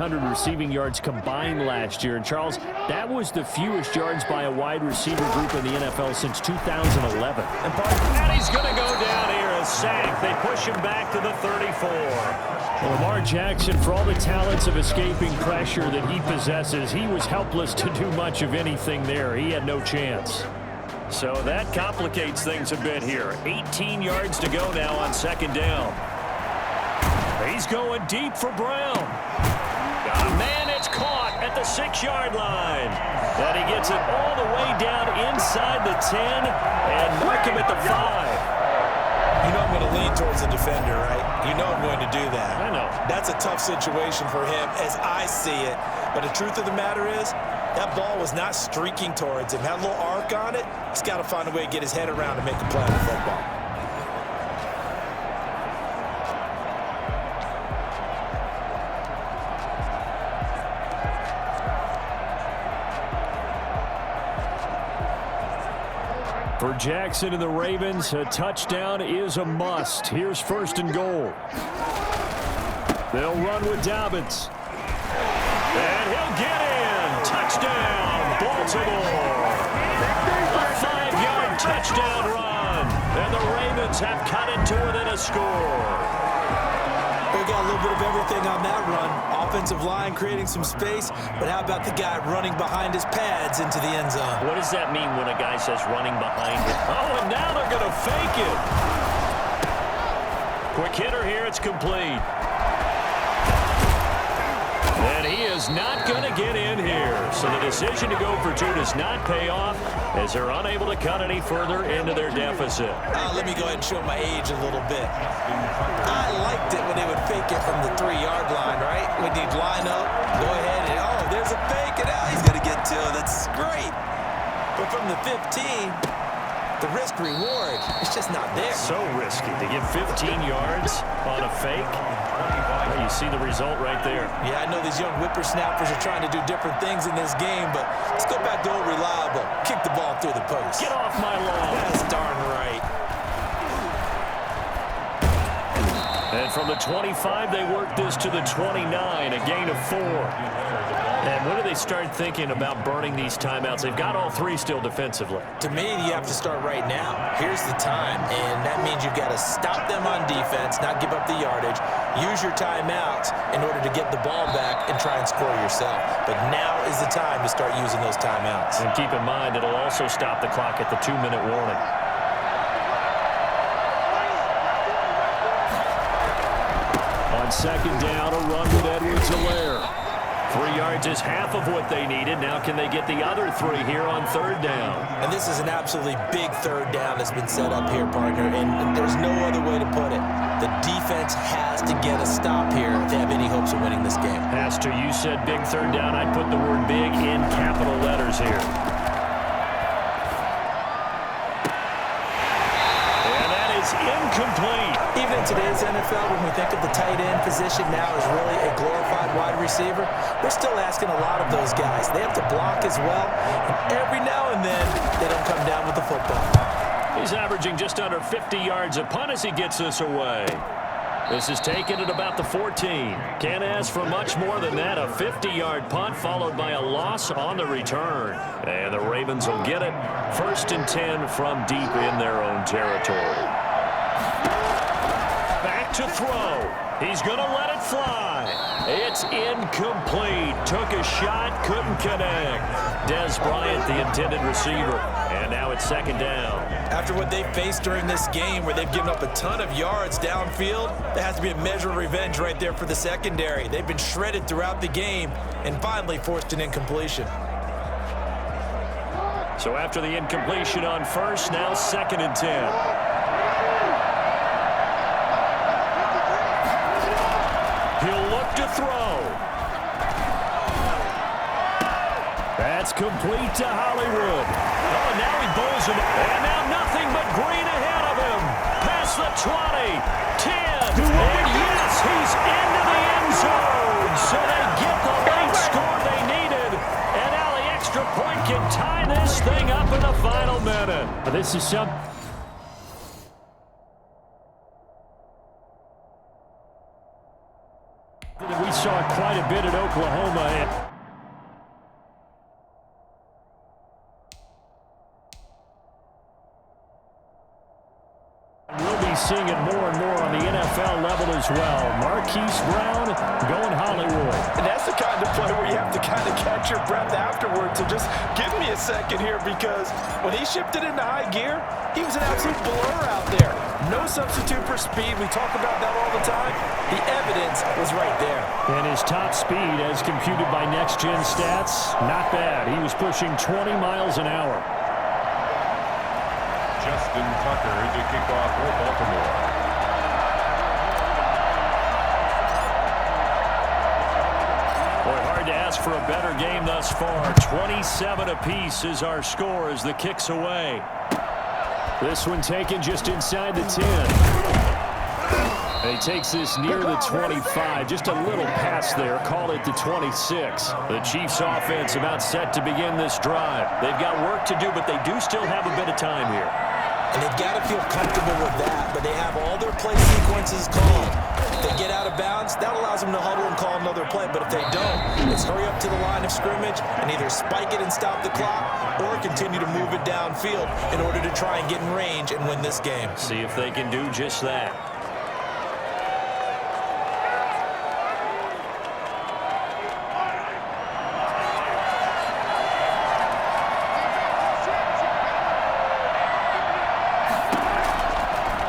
1,400 receiving yards combined last year. And, Charles, that was the fewest yards by a wide receiver group in the NFL since 2011. And he's going to go down here, a sack. They push him back to the 34. Well, Lamar Jackson, for all the talents of escaping pressure that he possesses, he was helpless to do much of anything there. He had no chance. So that complicates things a bit here. 18 yards to go now on second down. He's going deep for Brown. Man, it's caught at the 6-yard line. And he gets it all the way down inside the 10 and mark him at the 5. You know I'm going to lean towards the defender, right? You know I'm going to do that. I know. That's a tough situation for him as I see it. But the truth of the matter is, that ball was not streaking towards him. Had a little arc on it. He's got to find a way to get his head around and make a play on the football. For Jackson and the Ravens, a touchdown is a must. Here's first and goal. They'll run with Dobbins. And he'll get in. Touchdown, Baltimore. A 5-yard touchdown run. And the Ravens have cut it to within a score. We got a little bit of everything on that run. Offensive line creating some space, but how about the guy running behind his pads into the end zone? What does that mean when a guy says running behind it? Oh, and now they're going to fake it. Quick hitter here, it's complete. And he is not going to get in here. So the decision to go for two does not pay off as they're unable to cut any further into their deficit. Let me go ahead and show my age a little bit. I liked it when they would fake it from the 3-yard line, right? When they'd line up, go ahead and, oh, there's a fake, and now he's going to get two. That's great. But from the 15, the risk-reward, it's just not there. So risky to get 15 yards on a fake. Well, you see the result right there. Yeah, I know these young whippersnappers are trying to do different things in this game, but let's go back to old reliable. Kick the ball through the post. Get off my lawn. That's darn right. And from the 25, they work this to the 29, a gain of 4. And when do they start thinking about burning these timeouts? They've got all 3 still defensively. To me, you have to start right now. Here's the time, and that means you've got to stop them on defense, not give up the yardage, use your timeouts in order to get the ball back and try and score yourself. But now is the time to start using those timeouts. And keep in mind, it'll also stop the clock at the 2-minute warning. On second down, a run with Edwards-Helaire. 3 yards is half of what they needed. Now can they get the other 3 here on third down? And this is an absolutely big third down that's been set up here, partner, and there's no other way to put it. The defense has to get a stop here if they have any hopes of winning this game. Has to. You said big third down. I'd put the word big in capital letters here. And that is incomplete. Even in today's NFL, when we think of the tight end position now as really a glorified wide receiver, we're still asking a lot of those guys. They have to block as well, and every now and then, they don't come down with the football. He's averaging just under 50 yards a punt as he gets this away. This is taken at about the 14. Can't ask for much more than that. A 50-yard punt followed by a loss on the return. And the Ravens will get it. 1st and 10 from deep in their own territory. Back to throw. He's going to let it fly. It's incomplete. Took a shot, couldn't connect. Des Bryant, the intended receiver. And now it's second down. After what they faced during this game where they've given up a ton of yards downfield, there has to be a measure of revenge right there for the secondary. They've been shredded throughout the game and finally forced an incompletion. So after the incompletion on first, now 2nd and 10. He'll look to throw. That's complete to Hollywood. Oh, and now he bowls him. And now nothing but green ahead of him. Past the 20, 10, and yes, he's into the end zone. So they get the late score they needed. And now the extra point can tie this thing up in the final minute. This is something that we saw quite a bit at Oklahoma. We'll be seeing it more and more on the NFL level as well. Marquise Brown going Hollywood. And that's the kind of play where you have to kind of catch your breath afterwards and just give me a second here, because when he shifted into high gear, he was an absolute blur out there. No substitute for speed. We talk about that all the time. The evidence was right there. And his top speed, as computed by Next Gen Stats, not bad. He was pushing 20 miles an hour. Justin Tucker to kick off for Baltimore. Boy, hard to ask for a better game thus far. 27 apiece is our score as the kick's away. This one taken just inside the 10. He takes this near the 25. Just a little pass there. Call it the 26. The Chiefs offense about set to begin this drive. They've got work to do, but they do still have a bit of time here. And they've got to feel comfortable with that, but they have all their play sequences called. If they get out of bounds, that allows them to huddle and call another play. But if they don't, it's hurry up to the line of scrimmage and either spike it and stop the clock or continue to move it downfield in order to try and get in range and win this game. See if they can do just that.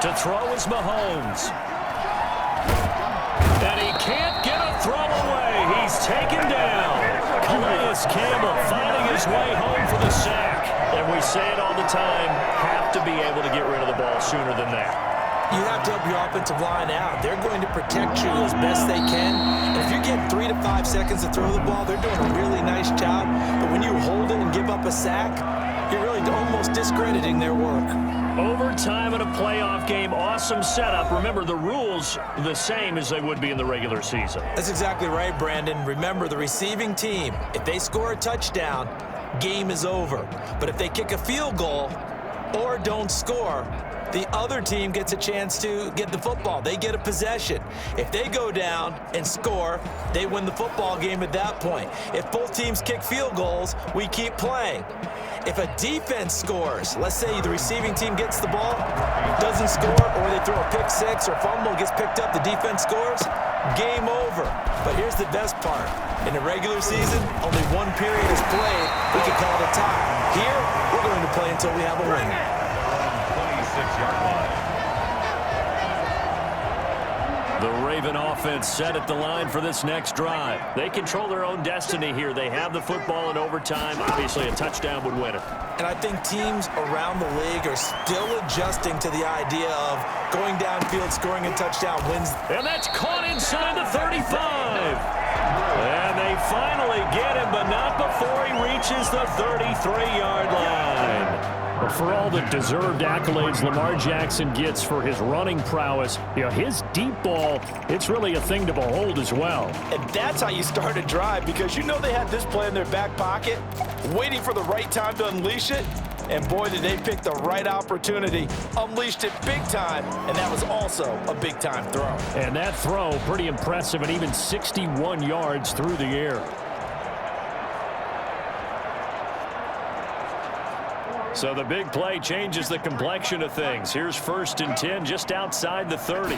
To throw is Mahomes. And he can't get a throw away. He's taken down. Calais Campbell finding his way home for the sack. And we say it all the time, have to be able to get rid of the ball sooner than that. You have to help your offensive line out. They're going to protect you as best they can. And if you're getting 3 to 5 seconds to throw the ball, they're doing a really nice job. But when you hold it and give up a sack, you're really almost discrediting their work. Overtime in a playoff game, awesome setup. Remember, the rules the same as they would be in the regular season. That's exactly right, Brandon. Remember, the receiving team, if they score a touchdown, game is over. But if they kick a field goal or don't score, the other team gets a chance to get the football. They get a possession. If they go down and score, they win the football game at that point. If both teams kick field goals, we keep playing. If a defense scores, let's say the receiving team gets the ball, doesn't score, or they throw a pick six or fumble, gets picked up, the defense scores, game over. But here's the best part. In the regular season, only one period is played. We can call it a tie. Here, we're going to play until we have a winner. 26-yard line. The Raven offense set at the line for this next drive. They control their own destiny here. They have the football in overtime. Obviously, a touchdown would win it. And I think teams around the league are still adjusting to the idea of going downfield, scoring a touchdown wins. And that's caught inside the 35. And they finally get him, but not before he reaches the 33-yard line. But for all the deserved accolades Lamar Jackson gets for his running prowess, his deep ball, it's really a thing to behold as well. And that's how you start a drive, because you know they had this play in their back pocket, waiting for the right time to unleash it. And boy, did they pick the right opportunity. Unleashed it big time, and that was also a big-time throw. And that throw, pretty impressive, and even 61 yards through the air. So the big play changes the complexion of things. Here's 1st and 10 just outside the 30.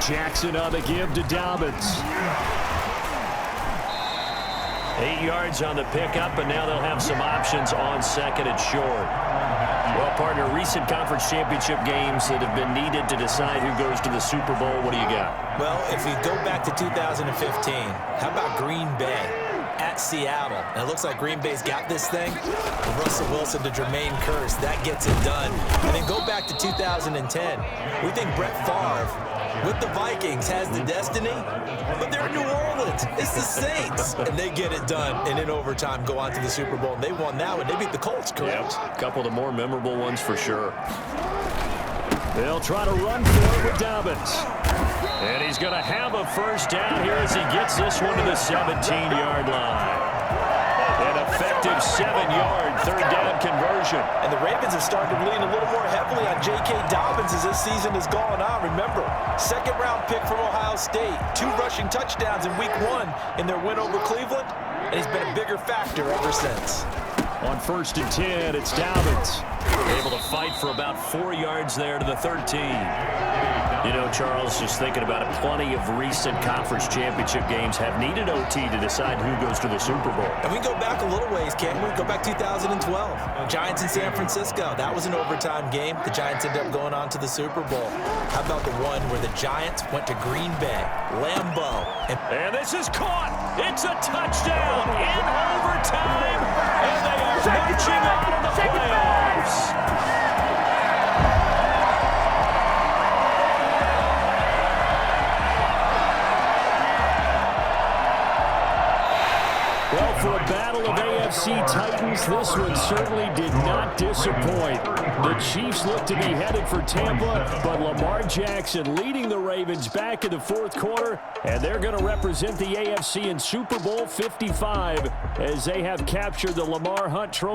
Jackson on the give to Dobbins. 8 yards on the pickup, and now they'll have some options on 2nd and short. Well, partner, recent conference championship games that have been needed to decide who goes to the Super Bowl. What do you got? Well, if we go back to 2015, how about Green Bay at Seattle? And it looks like Green Bay's got this thing. From Russell Wilson to Jermaine Kearse, that gets it done. And then go back to 2010. We think Brett Favre with the Vikings has the destiny, but they're in New Orleans. It's the Saints, and they get it done. And in overtime, go on to the Super Bowl. And they won that one. They beat the Colts, correct? Yep. A couple of the more memorable ones for sure. They'll try to run for it with Dobbins. And he's going to have a first down here as he gets this one to the 17-yard line. An effective effective 7-yard third-down conversion. And the Ravens have started to lean a little more heavily on J.K. Dobbins as this season has gone on. Remember, second-round pick from Ohio State, 2 rushing touchdowns in Week 1 in their win over Cleveland, and he's been a bigger factor ever since. On 1st and 10, it's Dobbins. Able to fight for about 4 yards there to the 13. You know, Charles, just thinking about it, plenty of recent conference championship games have needed OT to decide who goes to the Super Bowl. And we go back a little ways, can't we? Go back 2012. Giants in San Francisco. That was an overtime game. The Giants ended up going on to the Super Bowl. How about the one where the Giants went to Green Bay, Lambeau, and this is caught. It's a touchdown in overtime, and they are marching on to the playoffs. Well, for a battle of AFC Titans, this one certainly did not disappoint. The Chiefs look to be headed for Tampa, but Lamar Jackson leading the Ravens back in the 4th quarter, and they're going to represent the AFC in Super Bowl 55 as they have captured the Lamar Hunt Trophy.